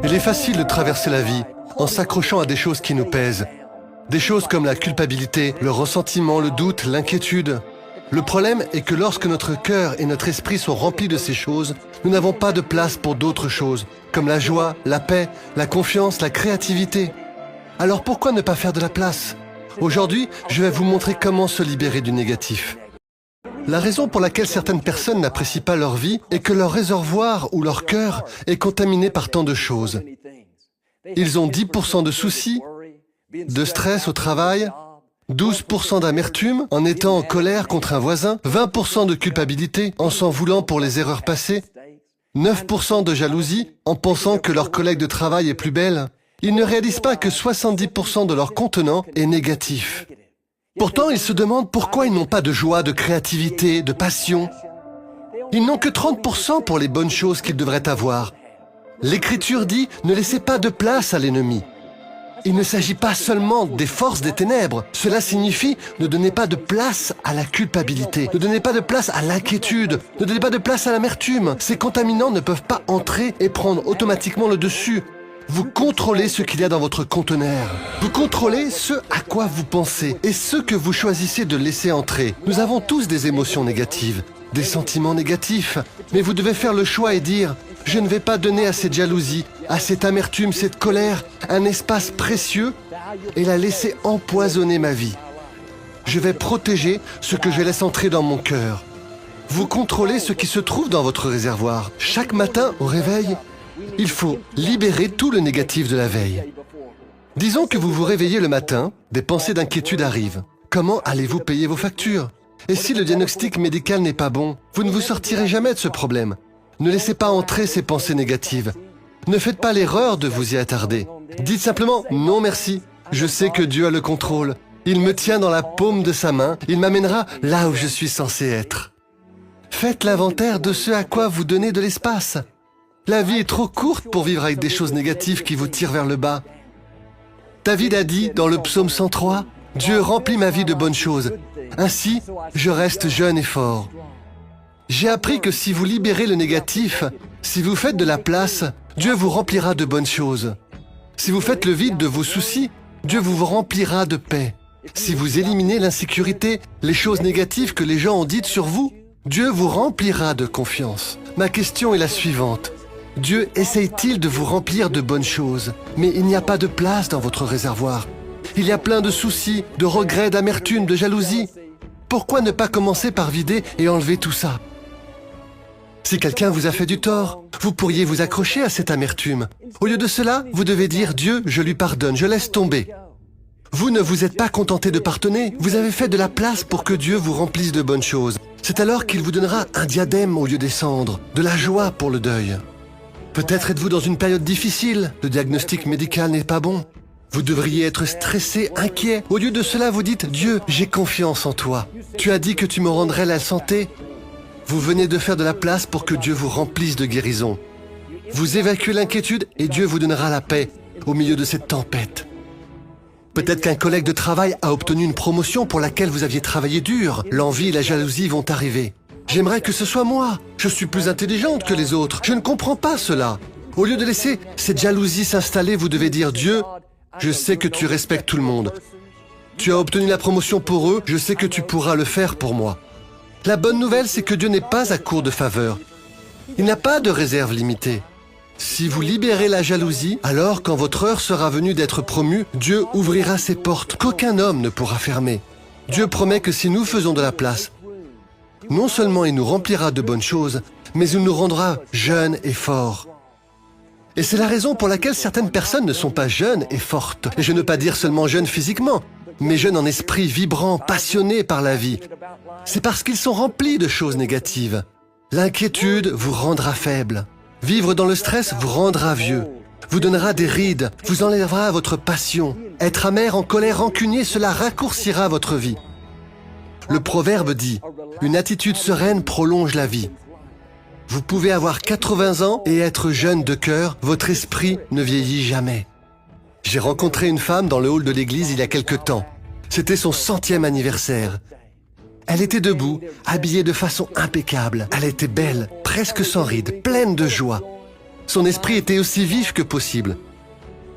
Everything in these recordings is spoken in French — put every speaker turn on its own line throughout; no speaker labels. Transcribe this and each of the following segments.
Il est facile de traverser la vie en s'accrochant à des choses qui nous pèsent. Des choses comme la culpabilité, le ressentiment, le doute, l'inquiétude. Le problème est que lorsque notre cœur et notre esprit sont remplis de ces choses, nous n'avons pas de place pour d'autres choses, comme la joie, la paix, la confiance, la créativité. Alors pourquoi ne pas faire de la place? Aujourd'hui, je vais vous montrer comment se libérer du négatif. La raison pour laquelle certaines personnes n'apprécient pas leur vie est que leur réservoir ou leur cœur est contaminé par tant de choses. Ils ont 10% de soucis, de stress au travail, 12% d'amertume en étant en colère contre un voisin, 20% de culpabilité en s'en voulant pour les erreurs passées, 9% de jalousie en pensant que leur collègue de travail est plus belle. Ils ne réalisent pas que 70% de leur contenant est négatif. Pourtant, ils se demandent pourquoi ils n'ont pas de joie, de créativité, de passion. Ils n'ont que 30% pour les bonnes choses qu'ils devraient avoir. L'Écriture dit « Ne laissez pas de place à l'ennemi ». Il ne s'agit pas seulement des forces des ténèbres. Cela signifie ne donnez pas de place à la culpabilité, ne donnez pas de place à l'inquiétude, ne donnez pas de place à l'amertume. Ces contaminants ne peuvent pas entrer et prendre automatiquement le dessus. Vous contrôlez ce qu'il y a dans votre conteneur. Vous contrôlez ce à quoi vous pensez et ce que vous choisissez de laisser entrer. Nous avons tous des émotions négatives, des sentiments négatifs. Mais vous devez faire le choix et dire « Je ne vais pas donner à cette jalousie, à cette amertume, cette colère, un espace précieux et la laisser empoisonner ma vie. Je vais protéger ce que je laisse entrer dans mon cœur. » Vous contrôlez ce qui se trouve dans votre réservoir. Chaque matin, au réveil, il faut libérer tout le négatif de la veille. Disons que vous vous réveillez le matin, des pensées d'inquiétude arrivent. Comment allez-vous payer vos factures? Et si le diagnostic médical n'est pas bon, vous ne vous sortirez jamais de ce problème. Ne laissez pas entrer ces pensées négatives. Ne faites pas l'erreur de vous y attarder. Dites simplement « Non merci, je sais que Dieu a le contrôle. Il me tient dans la paume de sa main, il m'amènera là où je suis censé être. » Faites l'inventaire de ce à quoi vous donnez de l'espace. La vie est trop courte pour vivre avec des choses négatives qui vous tirent vers le bas. David a dit dans le psaume 103, « Dieu remplit ma vie de bonnes choses. Ainsi, je reste jeune et fort. » J'ai appris que si vous libérez le négatif, si vous faites de la place, Dieu vous remplira de bonnes choses. Si vous faites le vide de vos soucis, Dieu vous remplira de paix. Si vous éliminez l'insécurité, les choses négatives que les gens ont dites sur vous, Dieu vous remplira de confiance. Ma question est la suivante. Dieu essaye-t-il de vous remplir de bonnes choses? Mais il n'y a pas de place dans votre réservoir. Il y a plein de soucis, de regrets, d'amertume, de jalousie. Pourquoi ne pas commencer par vider et enlever tout ça? Si quelqu'un vous a fait du tort, vous pourriez vous accrocher à cette amertume. Au lieu de cela, vous devez dire « Dieu, je lui pardonne, je laisse tomber ». Vous ne vous êtes pas contenté de pardonner, vous avez fait de la place pour que Dieu vous remplisse de bonnes choses. C'est alors qu'il vous donnera un diadème au lieu des cendres, de la joie pour le deuil. Peut-être êtes-vous dans une période difficile, le diagnostic médical n'est pas bon. Vous devriez être stressé, inquiet. Au lieu de cela, vous dites « Dieu, j'ai confiance en toi. Tu as dit que tu me rendrais la santé. » Vous venez de faire de la place pour que Dieu vous remplisse de guérison. Vous évacuez l'inquiétude et Dieu vous donnera la paix au milieu de cette tempête. Peut-être qu'un collègue de travail a obtenu une promotion pour laquelle vous aviez travaillé dur. L'envie et la jalousie vont arriver. J'aimerais que ce soit moi. Je suis plus intelligente que les autres. Je ne comprends pas cela. Au lieu de laisser cette jalousie s'installer, vous devez dire « Dieu, je sais que tu respectes tout le monde. Tu as obtenu la promotion pour eux, je sais que tu pourras le faire pour moi. » La bonne nouvelle, c'est que Dieu n'est pas à court de faveur. Il n'a pas de réserve limitée. Si vous libérez la jalousie, alors quand votre heure sera venue d'être promu, Dieu ouvrira ses portes qu'aucun homme ne pourra fermer. Dieu promet que si nous faisons de la place, non seulement il nous remplira de bonnes choses, mais il nous rendra jeunes et forts. Et c'est la raison pour laquelle certaines personnes ne sont pas jeunes et fortes. Et je ne veux pas dire seulement jeunes physiquement, mais jeunes en esprit, vibrants, passionnés par la vie. C'est parce qu'ils sont remplis de choses négatives. L'inquiétude vous rendra faible. Vivre dans le stress vous rendra vieux. Vous donnera des rides, vous enlèvera votre passion. Être amer, en colère, rancunier, cela raccourcira votre vie. Le proverbe dit « Une attitude sereine prolonge la vie ». Vous pouvez avoir 80 ans et être jeune de cœur, votre esprit ne vieillit jamais. J'ai rencontré une femme dans le hall de l'église il y a quelque temps. C'était son 100e anniversaire. Elle était debout, habillée de façon impeccable. Elle était belle, presque sans rides, pleine de joie. Son esprit était aussi vif que possible.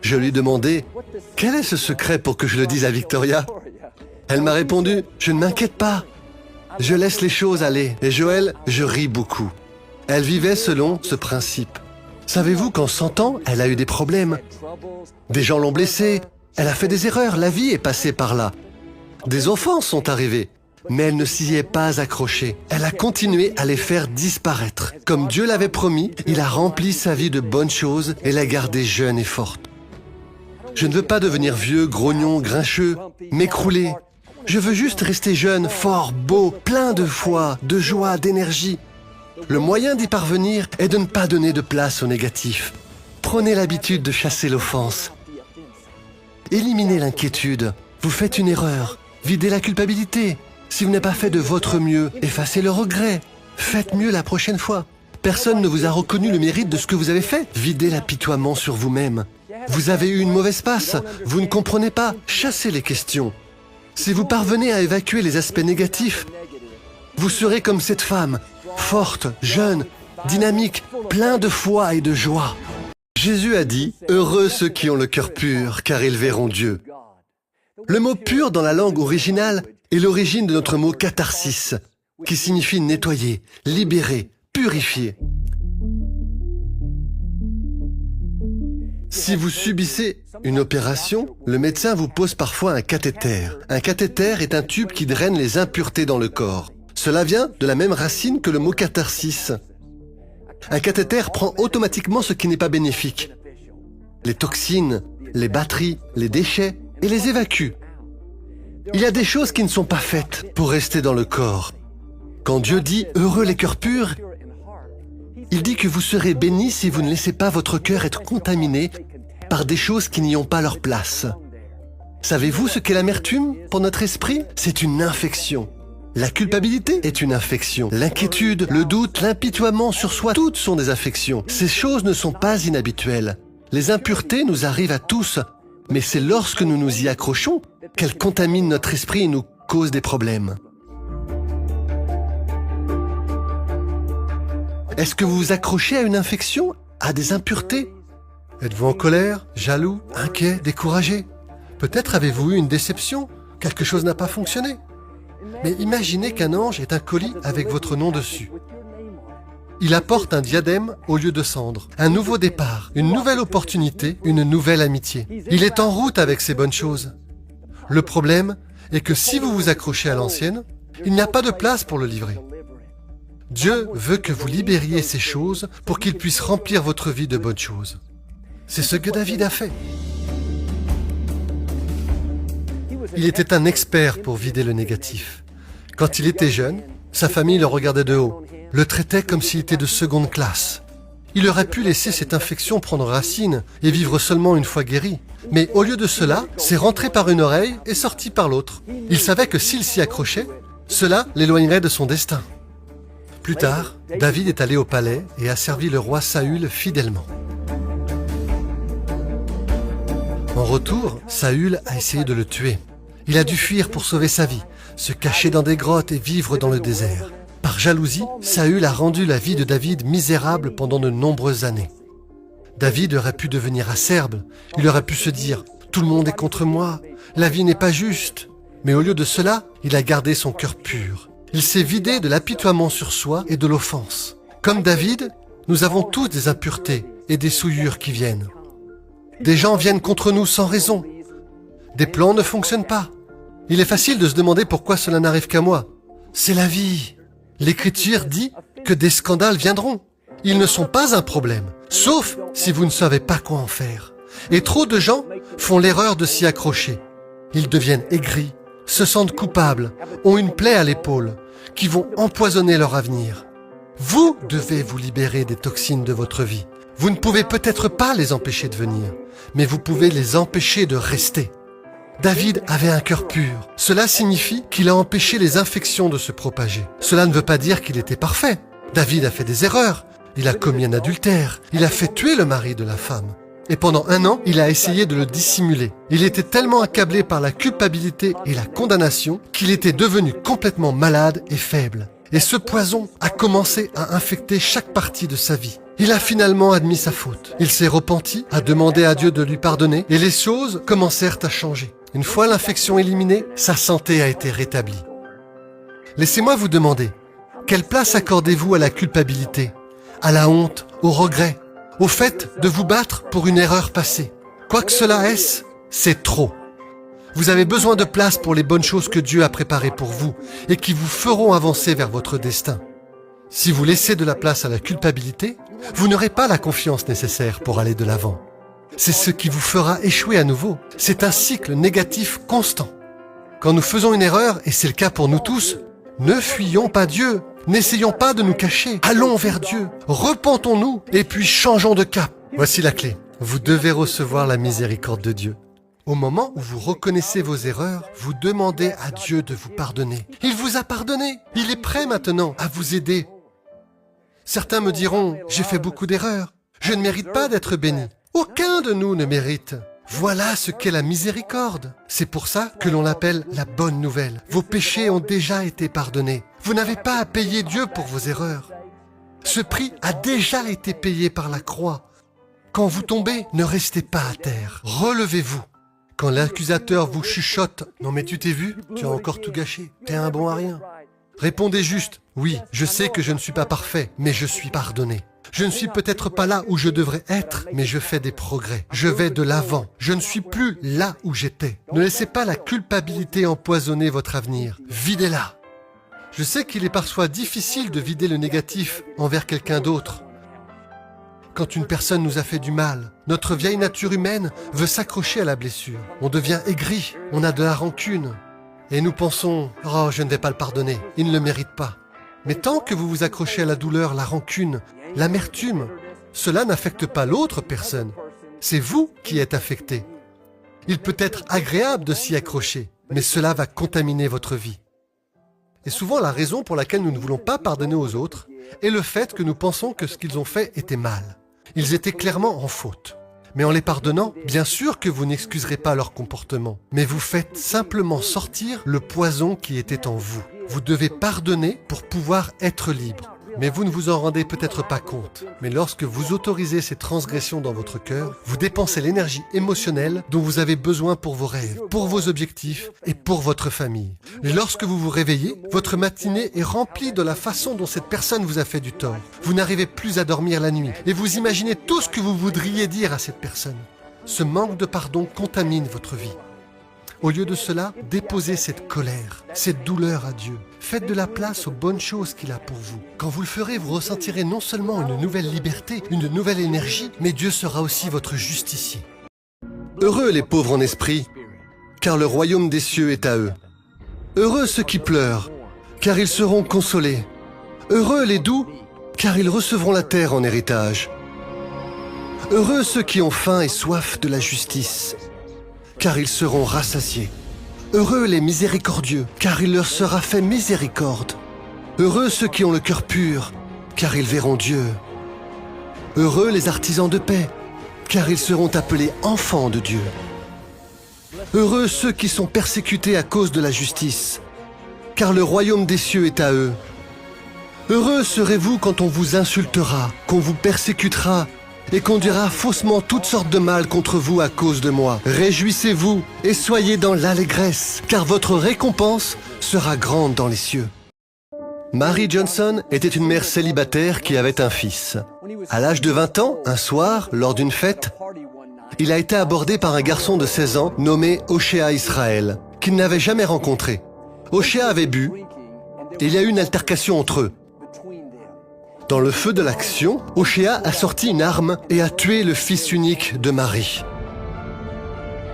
Je lui demandai, « Quel est ce secret pour que je le dise à Victoria ?» Elle m'a répondu, « Je ne m'inquiète pas. Je laisse les choses aller. » Et Joël, je ris beaucoup. Elle vivait selon ce principe. Savez-vous qu'en 100 ans, elle a eu des problèmes. Des gens l'ont blessée. Elle a fait des erreurs. La vie est passée par là. Des offenses sont arrivées. Mais elle ne s'y est pas accrochée. Elle a continué à les faire disparaître. Comme Dieu l'avait promis, il a rempli sa vie de bonnes choses et l'a gardée jeune et forte. Je ne veux pas devenir vieux, grognon, grincheux, m'écrouler. Je veux juste rester jeune, fort, beau, plein de foi, de joie, d'énergie. Le moyen d'y parvenir est de ne pas donner de place au négatif. Prenez l'habitude de chasser l'offense. Éliminez l'inquiétude. Vous faites une erreur. Videz la culpabilité. Si vous n'avez pas fait de votre mieux, effacez le regret. Faites mieux la prochaine fois. Personne ne vous a reconnu le mérite de ce que vous avez fait. Videz l'apitoiement sur vous-même. Vous avez eu une mauvaise passe. Vous ne comprenez pas. Chassez les questions. Si vous parvenez à évacuer les aspects négatifs, vous serez comme cette femme, forte, jeune, dynamique, plein de foi et de joie. Jésus a dit « Heureux ceux qui ont le cœur pur, car ils verront Dieu ». Le mot « pur » dans la langue originale est l'origine de notre mot « catharsis », qui signifie nettoyer, libérer, purifier. Si vous subissez une opération, le médecin vous pose parfois un cathéter. Un cathéter est un tube qui draine les impuretés dans le corps. Cela vient de la même racine que le mot catharsis. Un cathéter prend automatiquement ce qui n'est pas bénéfique. Les toxines, les batteries, les déchets, et les évacue. Il y a des choses qui ne sont pas faites pour rester dans le corps. Quand Dieu dit « Heureux les cœurs purs », il dit que vous serez bénis si vous ne laissez pas votre cœur être contaminé par des choses qui n'y ont pas leur place. Savez-vous ce qu'est l'amertume pour notre esprit? C'est une infection. La culpabilité est une infection. L'inquiétude, le doute, l'impitoiement sur soi, toutes sont des affections. Ces choses ne sont pas inhabituelles. Les impuretés nous arrivent à tous, mais c'est lorsque nous nous y accrochons qu'elles contaminent notre esprit et nous causent des problèmes. Est-ce que vous vous accrochez à une infection, à des impuretés? Êtes-vous en colère, jaloux, inquiet, découragé? Peut-être avez-vous eu une déception, quelque chose n'a pas fonctionné. Mais imaginez qu'un ange ait un colis avec votre nom dessus. Il apporte un diadème au lieu de cendre, un nouveau départ, une nouvelle opportunité, une nouvelle amitié. Il est en route avec ces bonnes choses. Le problème est que si vous vous accrochez à l'ancienne, il n'y a pas de place pour le livrer. Dieu veut que vous libériez ces choses pour qu'il puisse remplir votre vie de bonnes choses. C'est ce que David a fait. Il était un expert pour vider le négatif. Quand il était jeune, sa famille le regardait de haut, le traitait comme s'il était de seconde classe. Il aurait pu laisser cette infection prendre racine et vivre seulement une fois guéri. Mais au lieu de cela, c'est rentré par une oreille et sorti par l'autre. Il savait que s'il s'y accrochait, cela l'éloignerait de son destin. Plus tard, David est allé au palais et a servi le roi Saül fidèlement. En retour, Saül a essayé de le tuer. Il a dû fuir pour sauver sa vie, se cacher dans des grottes et vivre dans le désert. Par jalousie, Saül a rendu la vie de David misérable pendant de nombreuses années. David aurait pu devenir acerbe, il aurait pu se dire « Tout le monde est contre moi, la vie n'est pas juste ». Mais au lieu de cela, il a gardé son cœur pur. Il s'est vidé de l'apitoiement sur soi et de l'offense. Comme David, nous avons tous des impuretés et des souillures qui viennent. Des gens viennent contre nous sans raison. Des plans ne fonctionnent pas. Il est facile de se demander pourquoi cela n'arrive qu'à moi. C'est la vie. L'Écriture dit que des scandales viendront. Ils ne sont pas un problème, sauf si vous ne savez pas quoi en faire. Et trop de gens font l'erreur de s'y accrocher. Ils deviennent aigris, se sentent coupables, ont une plaie à l'épaule, qui vont empoisonner leur avenir. Vous devez vous libérer des toxines de votre vie. Vous ne pouvez peut-être pas les empêcher de venir, mais vous pouvez les empêcher de rester. David avait un cœur pur. Cela signifie qu'il a empêché les infections de se propager. Cela ne veut pas dire qu'il était parfait. David a fait des erreurs. Il a commis un adultère. Il a fait tuer le mari de la femme. Et pendant 1 an, il a essayé de le dissimuler. Il était tellement accablé par la culpabilité et la condamnation qu'il était devenu complètement malade et faible. Et ce poison a commencé à infecter chaque partie de sa vie. Il a finalement admis sa faute. Il s'est repenti, a demandé à Dieu de lui pardonner, et les choses commencèrent à changer. Une fois l'infection éliminée, sa santé a été rétablie. Laissez-moi vous demander, quelle place accordez-vous à la culpabilité, à la honte, au regret, au fait de vous battre pour une erreur passée? Quoi que cela est, c'est trop. Vous avez besoin de place pour les bonnes choses que Dieu a préparées pour vous et qui vous feront avancer vers votre destin. Si vous laissez de la place à la culpabilité, vous n'aurez pas la confiance nécessaire pour aller de l'avant. C'est ce qui vous fera échouer à nouveau. C'est un cycle négatif constant. Quand nous faisons une erreur, et c'est le cas pour nous tous, ne fuyons pas Dieu. N'essayons pas de nous cacher. Allons vers Dieu. Repentons-nous et puis changeons de cap. Voici la clé. Vous devez recevoir la miséricorde de Dieu. Au moment où vous reconnaissez vos erreurs, vous demandez à Dieu de vous pardonner. Il vous a pardonné. Il est prêt maintenant à vous aider. Certains me diront, j'ai fait beaucoup d'erreurs. Je ne mérite pas d'être béni. Aucun de nous ne mérite. Voilà ce qu'est la miséricorde. C'est pour ça que l'on l'appelle la bonne nouvelle. Vos péchés ont déjà été pardonnés. Vous n'avez pas à payer Dieu pour vos erreurs. Ce prix a déjà été payé par la croix. Quand vous tombez, ne restez pas à terre. Relevez-vous. Quand l'accusateur vous chuchote « Non mais tu t'es vu, tu as encore tout gâché, t'es un bon à rien », répondez juste « Oui, je sais que je ne suis pas parfait, mais je suis pardonné. Je ne suis peut-être pas là où je devrais être, mais je fais des progrès. Je vais de l'avant. Je ne suis plus là où j'étais. Ne laissez pas la culpabilité empoisonner votre avenir. Videz-la. Je sais qu'il est parfois difficile de vider le négatif envers quelqu'un d'autre. Quand une personne nous a fait du mal, notre vieille nature humaine veut s'accrocher à la blessure. On devient aigri, on a de la rancune. Et nous pensons « Oh, je ne vais pas le pardonner, il ne le mérite pas ». Mais tant que vous vous accrochez à la douleur, la rancune, l'amertume, cela n'affecte pas l'autre personne. C'est vous qui êtes affecté. Il peut être agréable de s'y accrocher, mais cela va contaminer votre vie. Et souvent, la raison pour laquelle nous ne voulons pas pardonner aux autres est le fait que nous pensons que ce qu'ils ont fait était mal. Ils étaient clairement en faute. Mais en les pardonnant, bien sûr que vous n'excuserez pas leur comportement, mais vous faites simplement sortir le poison qui était en vous. Vous devez pardonner pour pouvoir être libre. Mais vous ne vous en rendez peut-être pas compte. Mais lorsque vous autorisez ces transgressions dans votre cœur, vous dépensez l'énergie émotionnelle dont vous avez besoin pour vos rêves, pour vos objectifs et pour votre famille. Et lorsque vous vous réveillez, votre matinée est remplie de la façon dont cette personne vous a fait du tort. Vous n'arrivez plus à dormir la nuit et vous imaginez tout ce que vous voudriez dire à cette personne. Ce manque de pardon contamine votre vie. Au lieu de cela, déposez cette colère, cette douleur à Dieu. Faites de la place aux bonnes choses qu'il a pour vous. Quand vous le ferez, vous ressentirez non seulement une nouvelle liberté, une nouvelle énergie, mais Dieu sera aussi votre justicier. Heureux les pauvres en esprit, car le royaume des cieux est à eux. Heureux ceux qui pleurent, car ils seront consolés. Heureux les doux, car ils recevront la terre en héritage. Heureux ceux qui ont faim et soif de la justice, car ils seront rassasiés. Heureux les miséricordieux, car il leur sera fait miséricorde. Heureux ceux qui ont le cœur pur, car ils verront Dieu. Heureux les artisans de paix, car ils seront appelés enfants de Dieu. Heureux ceux qui sont persécutés à cause de la justice, car le royaume des cieux est à eux. Heureux serez-vous quand on vous insultera, qu'on vous persécutera, et qu'on dira faussement toutes sortes de mal contre vous à cause de moi. Réjouissez-vous et soyez dans l'allégresse, car votre récompense sera grande dans les cieux. Mary Johnson était une mère célibataire qui avait un fils. À l'âge de 20 ans, un soir, lors d'une fête, il a été abordé par un garçon de 16 ans nommé Hoshea Israël, qu'il n'avait jamais rencontré. Hoshea avait bu, et il y a eu une altercation entre eux. Dans le feu de l'action, Hoshea a sorti une arme et a tué le fils unique de Marie.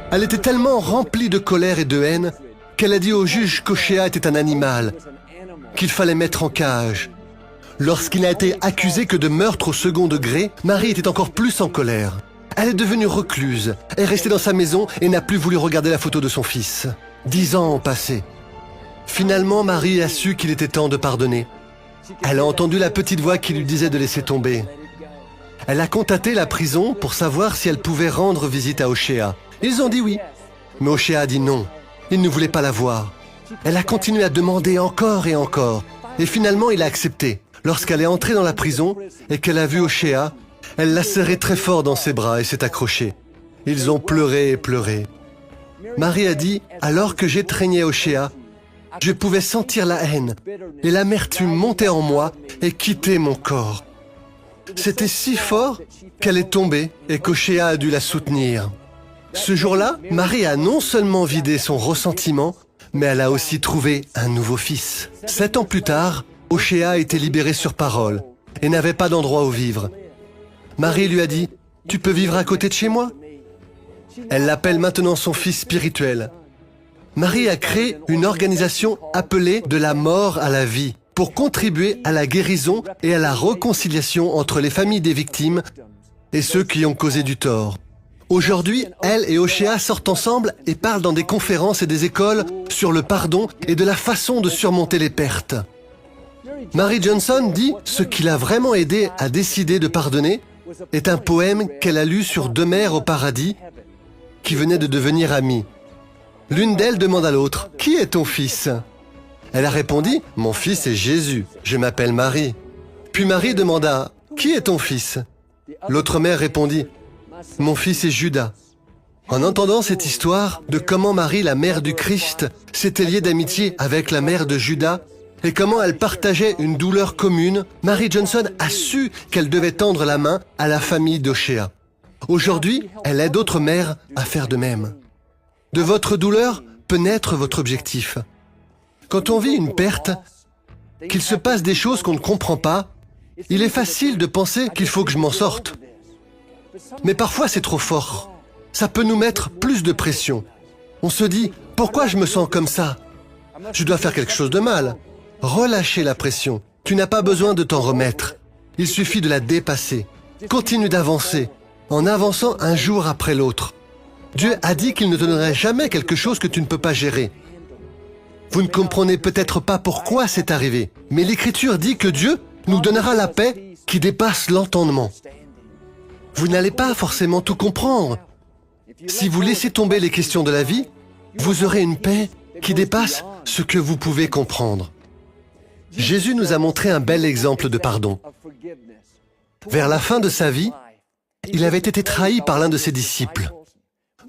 Elle était tellement remplie de colère et de haine qu'elle a dit au juge qu'Hoshea était un animal, qu'il fallait mettre en cage. Lorsqu'il n'a été accusé que de meurtre au second degré, Marie était encore plus en colère. Elle est devenue recluse, est restée dans sa maison et n'a plus voulu regarder la photo de son fils. 10 ans ont passé. Finalement, Marie a su qu'il était temps de pardonner. Elle a entendu la petite voix qui lui disait de laisser tomber. Elle a contacté la prison pour savoir si elle pouvait rendre visite à Hoshea. Ils ont dit oui. Mais Hoshea a dit non. Il ne voulait pas la voir. Elle a continué à demander encore et encore. Et finalement, il a accepté. Lorsqu'elle est entrée dans la prison et qu'elle a vu Oshéa, elle l'a serré très fort dans ses bras et s'est accrochée. Ils ont pleuré et pleuré. Marie a dit, alors que j'étreignais Oshéa, je pouvais sentir la haine et l'amertume monter en moi et quitter mon corps. C'était si fort qu'elle est tombée et qu'Oshéa a dû la soutenir. Ce jour-là, Marie a non seulement vidé son ressentiment, mais elle a aussi trouvé un nouveau fils. 7 ans plus tard, Oshéa a été libéré sur parole et n'avait pas d'endroit où vivre. Marie lui a dit, « Tu peux vivre à côté de chez moi ?» Elle l'appelle maintenant son fils spirituel. Marie a créé une organisation appelée « De la mort à la vie » pour contribuer à la guérison et à la réconciliation entre les familles des victimes et ceux qui ont causé du tort. Aujourd'hui, elle et Oshéa sortent ensemble et parlent dans des conférences et des écoles sur le pardon et de la façon de surmonter les pertes. Mary Johnson dit ce qui l'a vraiment aidé à décider de pardonner est un poème qu'elle a lu sur 2 mères au paradis qui venaient de devenir amies. L'une d'elles demande à l'autre « Qui est ton fils ?» Elle a répondu « Mon fils est Jésus, je m'appelle Marie. » Puis Marie demanda « Qui est ton fils ?» L'autre mère répondit « Mon fils est Judas. » En entendant cette histoire de comment Marie, la mère du Christ, s'était liée d'amitié avec la mère de Judas et comment elle partageait une douleur commune, Mary Johnson a su qu'elle devait tendre la main à la famille d'Oshéa. Aujourd'hui, elle aide d'autres mères à faire de même. De votre douleur peut naître votre objectif. Quand on vit une perte, qu'il se passe des choses qu'on ne comprend pas, il est facile de penser qu'il faut que je m'en sorte. Mais parfois c'est trop fort. Ça peut nous mettre plus de pression. On se dit, pourquoi je me sens comme ça? Je dois faire quelque chose de mal. Relâchez la pression. Tu n'as pas besoin de t'en remettre. Il suffit de la dépasser. Continue d'avancer, en avançant un jour après l'autre. Dieu a dit qu'il ne te donnerait jamais quelque chose que tu ne peux pas gérer. Vous ne comprenez peut-être pas pourquoi c'est arrivé, mais l'Écriture dit que Dieu nous donnera la paix qui dépasse l'entendement. Vous n'allez pas forcément tout comprendre. Si vous laissez tomber les questions de la vie, vous aurez une paix qui dépasse ce que vous pouvez comprendre. Jésus nous a montré un bel exemple de pardon. Vers la fin de sa vie, il avait été trahi par l'un de ses disciples,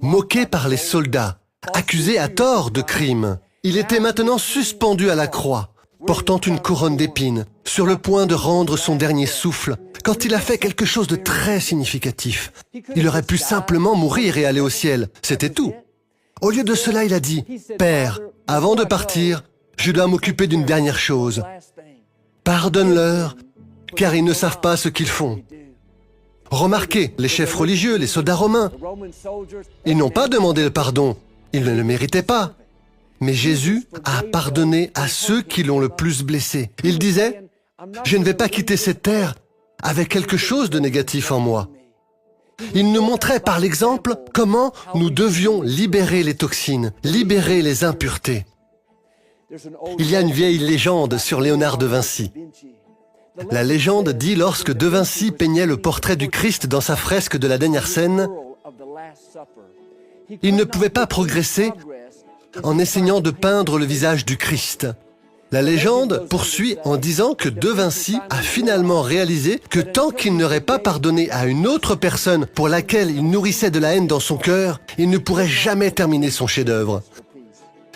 moqué par les soldats, accusé à tort de crime. Il était maintenant suspendu à la croix, portant une couronne d'épines, sur le point de rendre son dernier souffle, quand il a fait quelque chose de très significatif. Il aurait pu simplement mourir et aller au ciel, c'était tout. Au lieu de cela, il a dit, « Père, avant de partir, je dois m'occuper d'une dernière chose. Pardonne-leur, car ils ne savent pas ce qu'ils font. » Remarquez, les chefs religieux, les soldats romains, ils n'ont pas demandé le pardon, ils ne le méritaient pas. Mais Jésus a pardonné à ceux qui l'ont le plus blessé. Il disait, « Je ne vais pas quitter cette terre avec quelque chose de négatif en moi. » Il nous montrait par l'exemple comment nous devions libérer les toxines, libérer les impuretés. Il y a une vieille légende sur Léonard de Vinci. La légende dit lorsque De Vinci peignait le portrait du Christ dans sa fresque de la dernière scène, il ne pouvait pas progresser en essayant de peindre le visage du Christ. La légende poursuit en disant que De Vinci a finalement réalisé que tant qu'il n'aurait pas pardonné à une autre personne pour laquelle il nourrissait de la haine dans son cœur, il ne pourrait jamais terminer son chef-d'œuvre.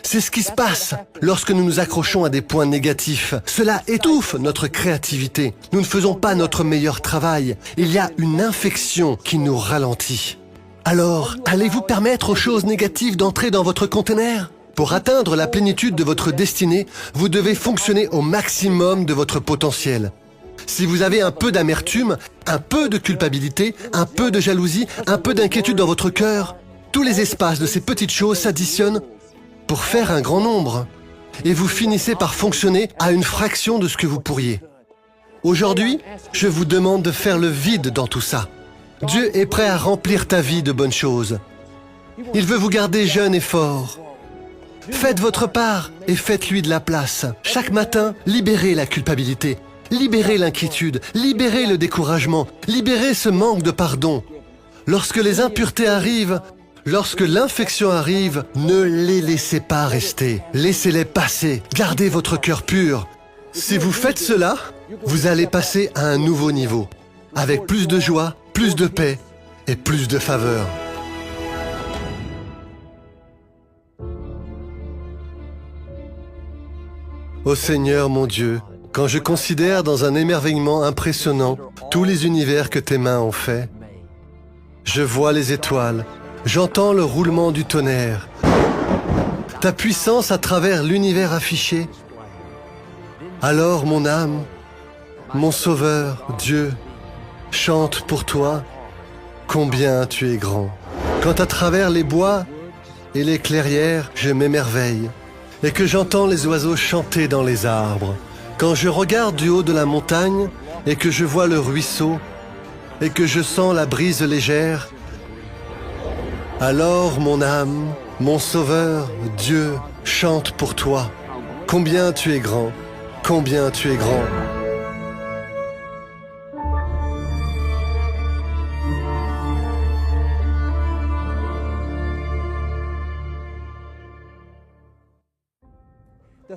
C'est ce qui se passe lorsque nous nous accrochons à des points négatifs. Cela étouffe notre créativité. Nous ne faisons pas notre meilleur travail. Il y a une infection qui nous ralentit. Alors, allez-vous permettre aux choses négatives d'entrer dans votre conteneur? Pour atteindre la plénitude de votre destinée, vous devez fonctionner au maximum de votre potentiel. Si vous avez un peu d'amertume, un peu de culpabilité, un peu de jalousie, un peu d'inquiétude dans votre cœur, tous les espaces de ces petites choses s'additionnent pour faire un grand nombre. Et vous finissez par fonctionner à une fraction de ce que vous pourriez. Aujourd'hui, je vous demande de faire le vide dans tout ça. Dieu est prêt à remplir ta vie de bonnes choses. Il veut vous garder jeune et fort. Faites votre part et faites-lui de la place. Chaque matin, libérez la culpabilité, libérez l'inquiétude, libérez le découragement, libérez ce manque de pardon. Lorsque les impuretés arrivent, lorsque l'infection arrive, ne les laissez pas rester. Laissez-les passer. Gardez votre cœur pur. Si vous faites cela, vous allez passer à un nouveau niveau, avec plus de joie, plus de paix et plus de faveur. Ô Seigneur mon Dieu, quand je considère dans un émerveillement impressionnant tous les univers que tes mains ont faits, je vois les étoiles, j'entends le roulement du tonnerre, ta puissance à travers l'univers affiché. Alors mon âme, mon Sauveur, Dieu, chante pour toi, combien tu es grand. Quand à travers les bois et les clairières, je m'émerveille, et que j'entends les oiseaux chanter dans les arbres, quand je regarde du haut de la montagne, et que je vois le ruisseau, et que je sens la brise légère, alors mon âme, mon Sauveur, Dieu, chante pour toi, combien tu es grand, combien tu es grand.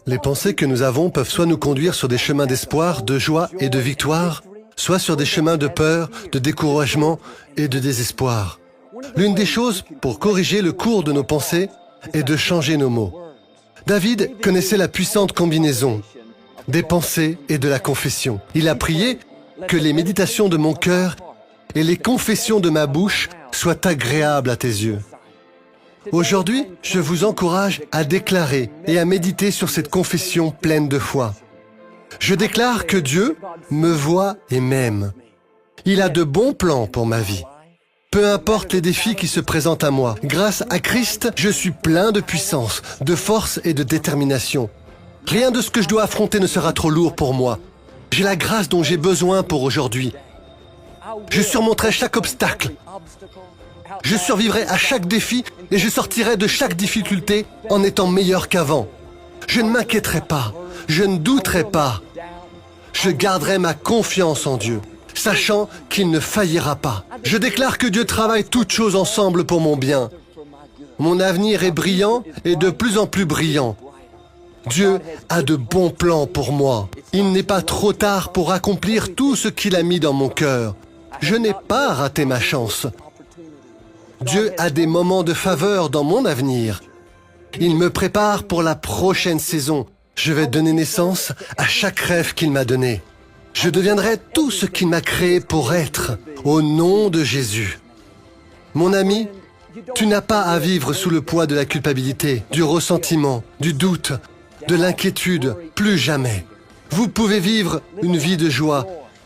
Les pensées que nous avons peuvent soit nous conduire sur des chemins d'espoir, de joie et de victoire, soit sur des chemins de peur, de découragement et de désespoir. L'une des choses pour corriger le cours de nos pensées est de changer nos mots. David connaissait la puissante combinaison des pensées et de la confession. Il a prié que les méditations de mon cœur et les confessions de ma bouche soient agréables à tes yeux. Aujourd'hui, je vous encourage à déclarer et à méditer sur cette confession pleine de foi. Je déclare que Dieu me voit et m'aime. Il a de bons plans pour ma vie. Peu importe les défis qui se présentent à moi, grâce à Christ, je suis plein de puissance, de force et de détermination. Rien de ce que je dois affronter ne sera trop lourd pour moi. J'ai la grâce dont j'ai besoin pour aujourd'hui. Je surmonterai chaque obstacle. Je survivrai à chaque défi et je sortirai de chaque difficulté en étant meilleur qu'avant. Je ne m'inquiéterai pas, je ne douterai pas. Je garderai ma confiance en Dieu, sachant qu'il ne faillira pas. Je déclare que Dieu travaille toutes choses ensemble pour mon bien. Mon avenir est brillant et de plus en plus brillant. Dieu a de bons plans pour moi. Il n'est pas trop tard pour accomplir tout ce qu'il a mis dans mon cœur. Je n'ai pas raté ma chance. Dieu a des moments de faveur dans mon avenir. Il me prépare pour la prochaine saison. Je vais donner naissance à chaque rêve qu'il m'a donné. Je deviendrai tout ce qu'il m'a créé pour être, au nom de Jésus. Mon ami, tu n'as pas à vivre sous le poids de la culpabilité, du ressentiment, du doute, de l'inquiétude, plus jamais. Vous pouvez vivre une vie de joie,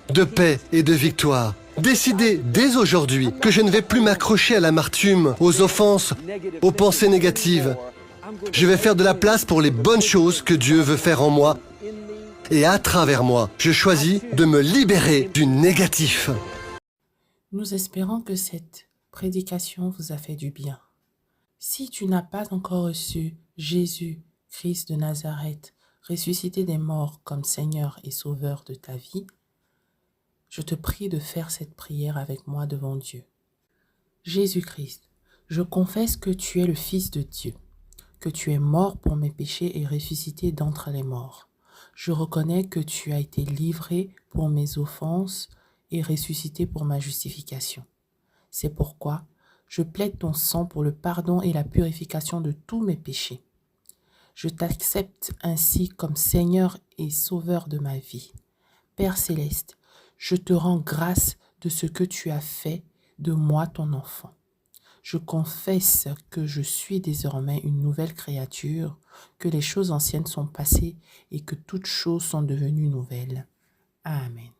de paix et de victoire. Décidez dès aujourd'hui que je ne vais plus m'accrocher à l'amertume, aux offenses, aux pensées négatives. Je vais faire de la place pour les bonnes choses que Dieu veut faire en moi et à travers moi. Je choisis de me libérer du négatif.
Nous espérons que cette prédication vous a fait du bien. Si tu n'as pas encore reçu Jésus, Christ de Nazareth, ressuscité des morts comme Seigneur et Sauveur de ta vie, je te prie de faire cette prière avec moi devant Dieu. Jésus-Christ, je confesse que tu es le Fils de Dieu, que tu es mort pour mes péchés et ressuscité d'entre les morts. Je reconnais que tu as été livré pour mes offenses et ressuscité pour ma justification. C'est pourquoi je plaide ton sang pour le pardon et la purification de tous mes péchés. Je t'accepte ainsi comme Seigneur et Sauveur de ma vie. Père céleste, je te rends grâce de ce que tu as fait de moi, ton enfant. Je confesse que je suis désormais une nouvelle créature, que les choses anciennes sont passées et que toutes choses sont devenues nouvelles. Amen.